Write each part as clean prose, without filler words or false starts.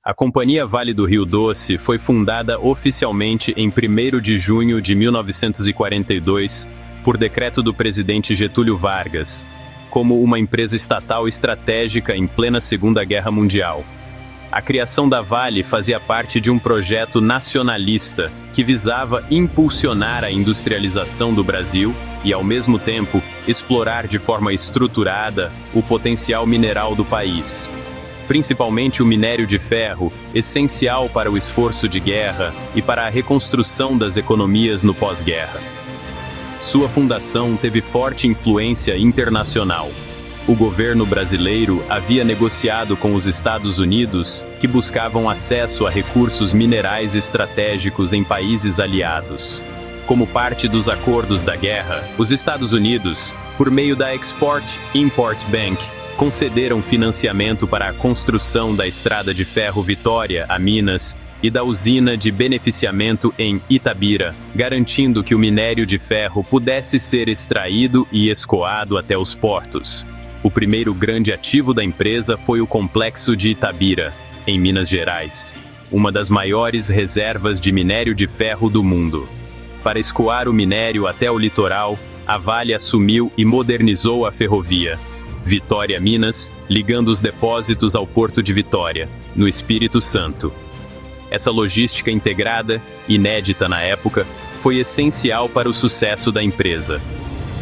A Companhia Vale do Rio Doce foi fundada oficialmente em 1º de junho de 1942 por decreto do presidente Getúlio Vargas, como uma empresa estatal estratégica em plena Segunda Guerra Mundial. A criação da Vale fazia parte de um projeto nacionalista que visava impulsionar a industrialização do Brasil e, ao mesmo tempo, explorar de forma estruturada o potencial mineral do país, principalmente o minério de ferro, essencial para o esforço de guerra e para a reconstrução das economias no pós-guerra. Sua fundação teve forte influência internacional. O governo brasileiro havia negociado com os Estados Unidos, que buscavam acesso a recursos minerais estratégicos em países aliados. Como parte dos acordos da guerra, os Estados Unidos, por meio da Export-Import Bank, concederam financiamento para a construção da estrada de ferro Vitória a Minas e da usina de beneficiamento em Itabira, garantindo que o minério de ferro pudesse ser extraído e escoado até os portos. O primeiro grande ativo da empresa foi o Complexo de Itabira, em Minas Gerais, uma das maiores reservas de minério de ferro do mundo. Para escoar o minério até o litoral, a Vale assumiu e modernizou a ferrovia Vitória Minas, ligando os depósitos ao Porto de Vitória, no Espírito Santo. Essa logística integrada, inédita na época, foi essencial para o sucesso da empresa.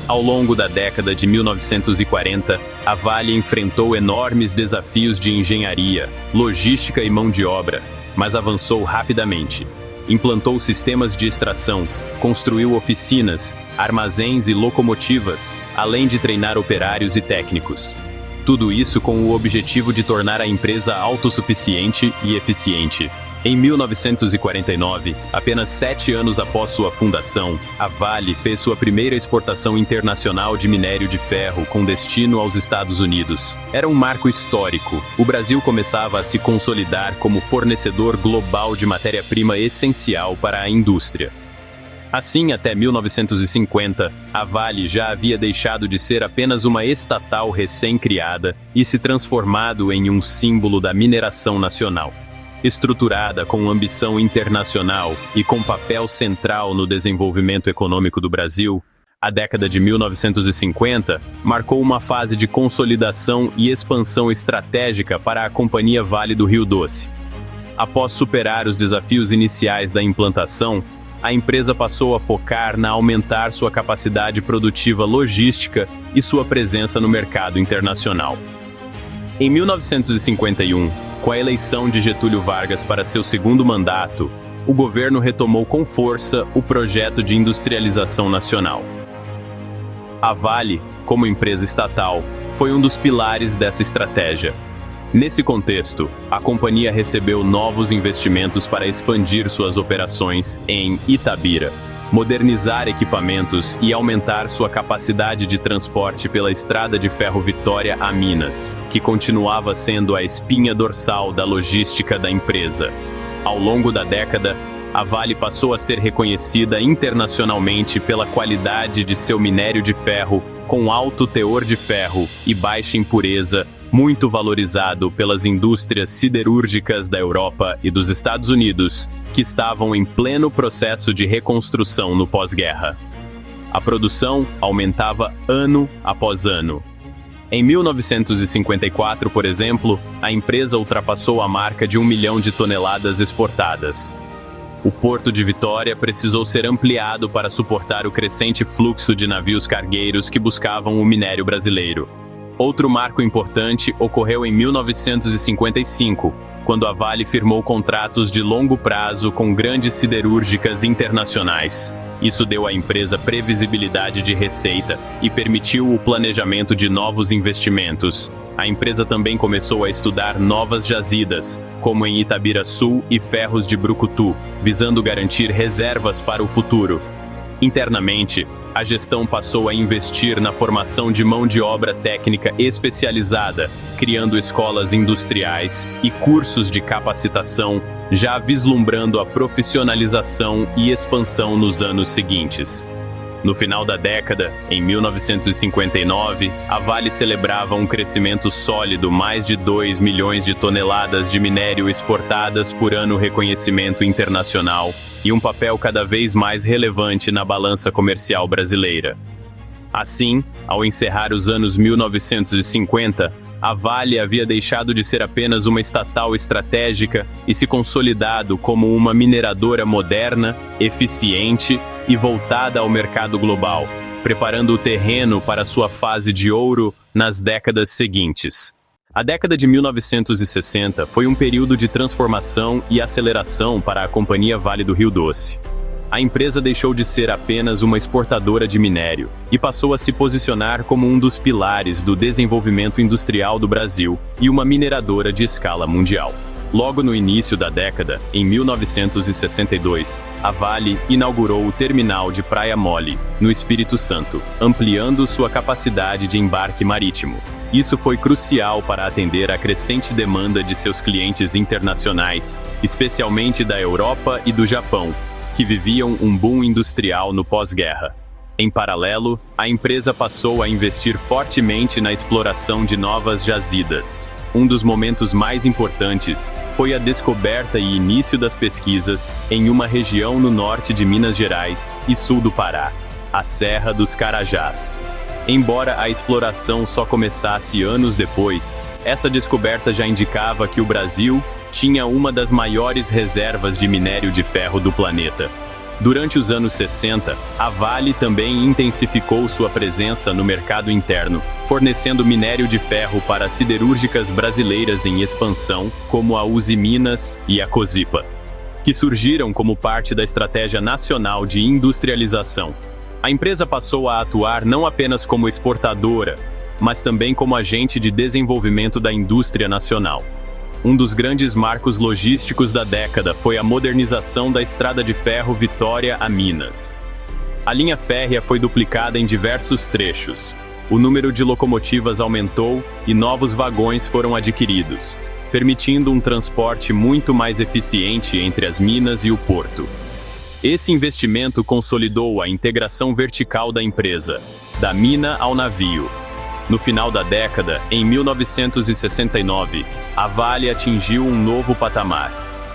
Ao longo da década de 1940, a Vale enfrentou enormes desafios de engenharia, logística e mão de obra, mas avançou rapidamente. Implantou sistemas de extração, construiu oficinas, armazéns e locomotivas, além de treinar operários e técnicos. Tudo isso com o objetivo de tornar a empresa autossuficiente e eficiente. Em 1949, apenas 7 anos após sua fundação, a Vale fez sua primeira exportação internacional de minério de ferro com destino aos Estados Unidos. Era um marco histórico. O Brasil começava a se consolidar como fornecedor global de matéria-prima essencial para a indústria. Assim, até 1950, a Vale já havia deixado de ser apenas uma estatal recém-criada e se transformado em um símbolo da mineração nacional. Estruturada com ambição internacional e com papel central no desenvolvimento econômico do Brasil, a década de 1950 marcou uma fase de consolidação e expansão estratégica para a Companhia Vale do Rio Doce. Após superar os desafios iniciais da implantação, a empresa passou a focar na aumentar sua capacidade produtiva logística e sua presença no mercado internacional. Em 1951, com a eleição de Getúlio Vargas para seu segundo mandato, o governo retomou com força o projeto de industrialização nacional. A Vale, como empresa estatal, foi um dos pilares dessa estratégia. Nesse contexto, a companhia recebeu novos investimentos para expandir suas operações em Itabira, modernizar equipamentos e aumentar sua capacidade de transporte pela estrada de ferro Vitória a Minas, que continuava sendo a espinha dorsal da logística da empresa. Ao longo da década, a Vale passou a ser reconhecida internacionalmente pela qualidade de seu minério de ferro, com alto teor de ferro e baixa impureza, muito valorizado pelas indústrias siderúrgicas da Europa e dos Estados Unidos, que estavam em pleno processo de reconstrução no pós-guerra. A produção aumentava ano após ano. Em 1954, por exemplo, a empresa ultrapassou a marca de 1 milhão de toneladas exportadas. O Porto de Vitória precisou ser ampliado para suportar o crescente fluxo de navios cargueiros que buscavam o minério brasileiro. Outro marco importante ocorreu em 1955, quando a Vale firmou contratos de longo prazo com grandes siderúrgicas internacionais. Isso deu à empresa previsibilidade de receita e permitiu o planejamento de novos investimentos. A empresa também começou a estudar novas jazidas, como em Itabira Sul e Ferros de Brucutu, visando garantir reservas para o futuro. Internamente, a gestão passou a investir na formação de mão de obra técnica especializada, criando escolas industriais e cursos de capacitação, já vislumbrando a profissionalização e expansão nos anos seguintes. No final da década, em 1959, a Vale celebrava um crescimento sólido, mais de 2 milhões de toneladas de minério exportadas por ano, reconhecimento internacional e um papel cada vez mais relevante na balança comercial brasileira. Assim, ao encerrar os anos 1950, a Vale havia deixado de ser apenas uma estatal estratégica e se consolidado como uma mineradora moderna, eficiente e voltada ao mercado global, preparando o terreno para sua fase de ouro nas décadas seguintes. A década de 1960 foi um período de transformação e aceleração para a Companhia Vale do Rio Doce. A empresa deixou de ser apenas uma exportadora de minério e passou a se posicionar como um dos pilares do desenvolvimento industrial do Brasil e uma mineradora de escala mundial. Logo no início da década, em 1962, a Vale inaugurou o terminal de Praia Mole, no Espírito Santo, ampliando sua capacidade de embarque marítimo. Isso foi crucial para atender à crescente demanda de seus clientes internacionais, especialmente da Europa e do Japão, que viviam um boom industrial no pós-guerra. Em paralelo, a empresa passou a investir fortemente na exploração de novas jazidas. Um dos momentos mais importantes foi a descoberta e início das pesquisas em uma região no norte de Minas Gerais e sul do Pará, a Serra dos Carajás. Embora a exploração só começasse anos depois, essa descoberta já indicava que o Brasil tinha uma das maiores reservas de minério de ferro do planeta. Durante os anos 60, a Vale também intensificou sua presença no mercado interno, fornecendo minério de ferro para siderúrgicas brasileiras em expansão, como a Uzi Minas e a Cosipa, que surgiram como parte da estratégia nacional de industrialização. A empresa passou a atuar não apenas como exportadora, mas também como agente de desenvolvimento da indústria nacional. Um dos grandes marcos logísticos da década foi a modernização da estrada de ferro Vitória a Minas. A linha férrea foi duplicada em diversos trechos. O número de locomotivas aumentou e novos vagões foram adquiridos, permitindo um transporte muito mais eficiente entre as minas e o porto. Esse investimento consolidou a integração vertical da empresa, da mina ao navio. No final da década, em 1969, a Vale atingiu um novo patamar.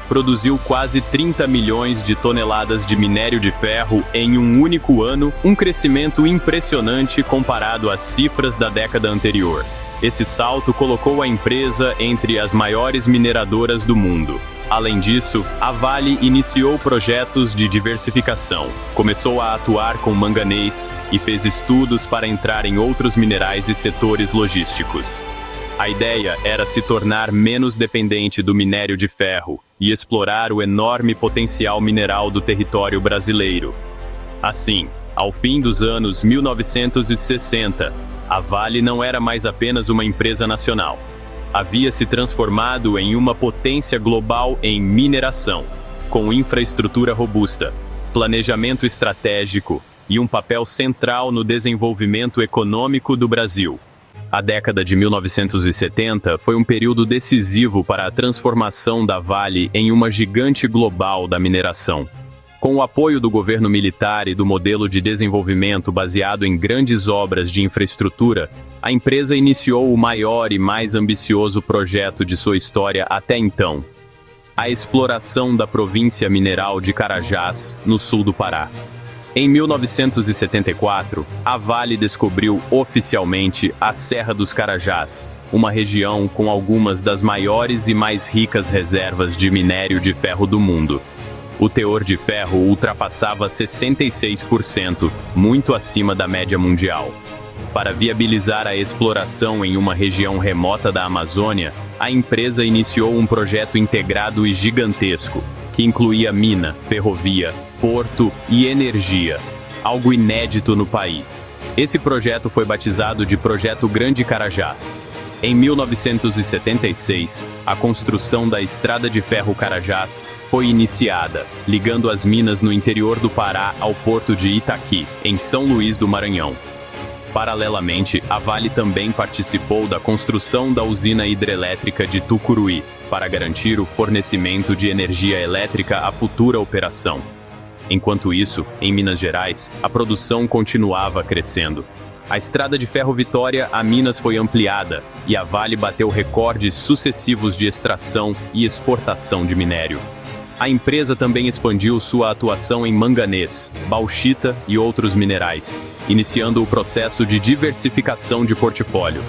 Produziu quase 30 milhões de toneladas de minério de ferro em um único ano, um crescimento impressionante comparado às cifras da década anterior. Esse salto colocou a empresa entre as maiores mineradoras do mundo. Além disso, a Vale iniciou projetos de diversificação, começou a atuar com manganês e fez estudos para entrar em outros minerais e setores logísticos. A ideia era se tornar menos dependente do minério de ferro e explorar o enorme potencial mineral do território brasileiro. Assim, ao fim dos anos 1960, a Vale não era mais apenas uma empresa nacional. Havia se transformado em uma potência global em mineração, com infraestrutura robusta, planejamento estratégico e um papel central no desenvolvimento econômico do Brasil. A década de 1970 foi um período decisivo para a transformação da Vale em uma gigante global da mineração. Com o apoio do governo militar e do modelo de desenvolvimento baseado em grandes obras de infraestrutura, a empresa iniciou o maior e mais ambicioso projeto de sua história até então: a exploração da província mineral de Carajás, no sul do Pará. Em 1974, a Vale descobriu oficialmente a Serra dos Carajás, uma região com algumas das maiores e mais ricas reservas de minério de ferro do mundo. O teor de ferro ultrapassava 66%, muito acima da média mundial. Para viabilizar a exploração em uma região remota da Amazônia, a empresa iniciou um projeto integrado e gigantesco, que incluía mina, ferrovia, porto e energia, algo inédito no país. Esse projeto foi batizado de Projeto Grande Carajás. Em 1976, a construção da Estrada de Ferro Carajás foi iniciada, ligando as minas no interior do Pará ao porto de Itaqui, em São Luís do Maranhão. Paralelamente, a Vale também participou da construção da usina hidrelétrica de Tucuruí, para garantir o fornecimento de energia elétrica à futura operação. Enquanto isso, em Minas Gerais, a produção continuava crescendo. A estrada de ferro Vitória a Minas foi ampliada e a Vale bateu recordes sucessivos de extração e exportação de minério. A empresa também expandiu sua atuação em manganês, bauxita e outros minerais, iniciando o processo de diversificação de portfólio.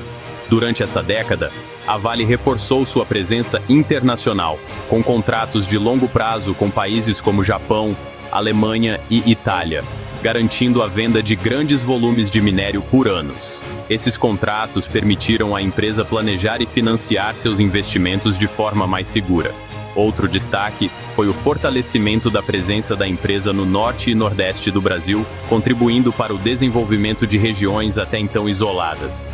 Durante essa década, a Vale reforçou sua presença internacional, com contratos de longo prazo com países como Japão, Alemanha e Itália, garantindo a venda de grandes volumes de minério por ano. Esses contratos permitiram à empresa planejar e financiar seus investimentos de forma mais segura. Outro destaque foi o fortalecimento da presença da empresa no norte e nordeste do Brasil, contribuindo para o desenvolvimento de regiões até então isoladas.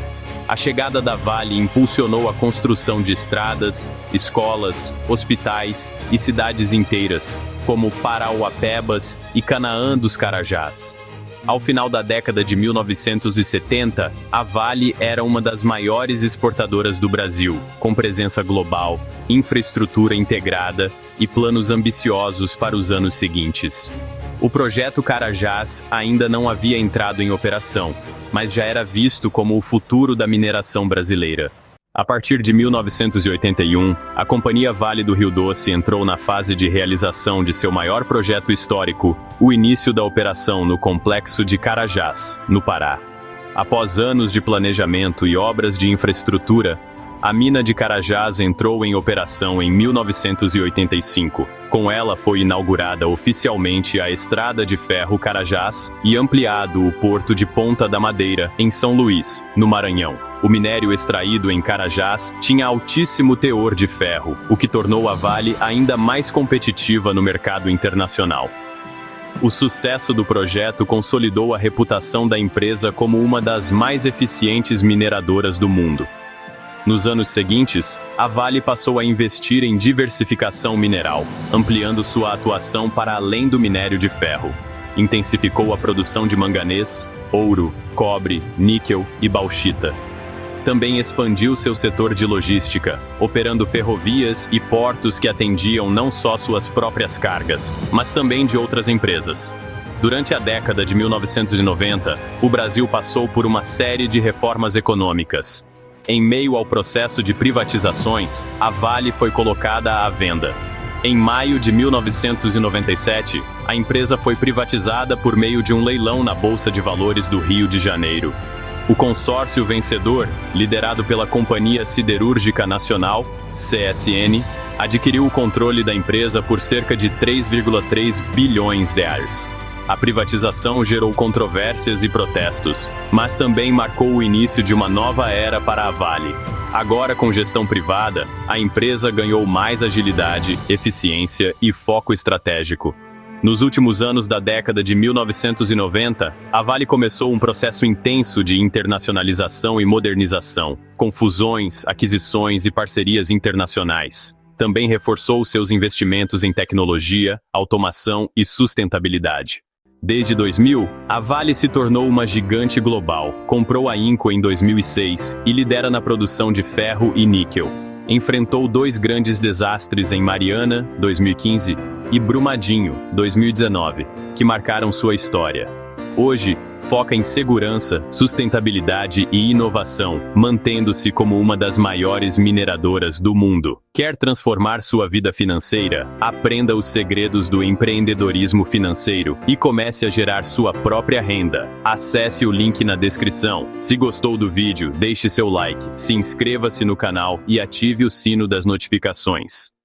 A chegada da Vale impulsionou a construção de estradas, escolas, hospitais e cidades inteiras, como Parauapebas e Canaã dos Carajás. Ao final da década de 1970, a Vale era uma das maiores exportadoras do Brasil, com presença global, infraestrutura integrada e planos ambiciosos para os anos seguintes. O projeto Carajás ainda não havia entrado em operação, mas já era visto como o futuro da mineração brasileira. A partir de 1981, a Companhia Vale do Rio Doce entrou na fase de realização de seu maior projeto histórico, o início da operação no Complexo de Carajás, no Pará. Após anos de planejamento e obras de infraestrutura, a mina de Carajás entrou em operação em 1985. Com ela foi inaugurada oficialmente a Estrada de Ferro Carajás e ampliado o Porto de Ponta da Madeira, em São Luís, no Maranhão. O minério extraído em Carajás tinha altíssimo teor de ferro, o que tornou a Vale ainda mais competitiva no mercado internacional. O sucesso do projeto consolidou a reputação da empresa como uma das mais eficientes mineradoras do mundo. Nos anos seguintes, a Vale passou a investir em diversificação mineral, ampliando sua atuação para além do minério de ferro. Intensificou a produção de manganês, ouro, cobre, níquel e bauxita. Também expandiu seu setor de logística, operando ferrovias e portos que atendiam não só suas próprias cargas, mas também de outras empresas. Durante a década de 1990, o Brasil passou por uma série de reformas econômicas. Em meio ao processo de privatizações, a Vale foi colocada à venda. Em maio de 1997, a empresa foi privatizada por meio de um leilão na Bolsa de Valores do Rio de Janeiro. O consórcio vencedor, liderado pela Companhia Siderúrgica Nacional, CSN, adquiriu o controle da empresa por cerca de 3,3 bilhões de reais. A privatização gerou controvérsias e protestos, mas também marcou o início de uma nova era para a Vale. Agora, com gestão privada, a empresa ganhou mais agilidade, eficiência e foco estratégico. Nos últimos anos da década de 1990, a Vale começou um processo intenso de internacionalização e modernização, com fusões, aquisições e parcerias internacionais. Também reforçou seus investimentos em tecnologia, automação e sustentabilidade. Desde 2000, a Vale se tornou uma gigante global, comprou a Inco em 2006 e lidera na produção de ferro e níquel. Enfrentou dois grandes desastres em Mariana, 2015, e Brumadinho, 2019, que marcaram sua história. Hoje, foca em segurança, sustentabilidade e inovação, mantendo-se como uma das maiores mineradoras do mundo. Quer transformar sua vida financeira? Aprenda os segredos do empreendedorismo financeiro e comece a gerar sua própria renda. Acesse o link na descrição. Se gostou do vídeo, deixe seu like, se inscreva-se no canal e ative o sino das notificações.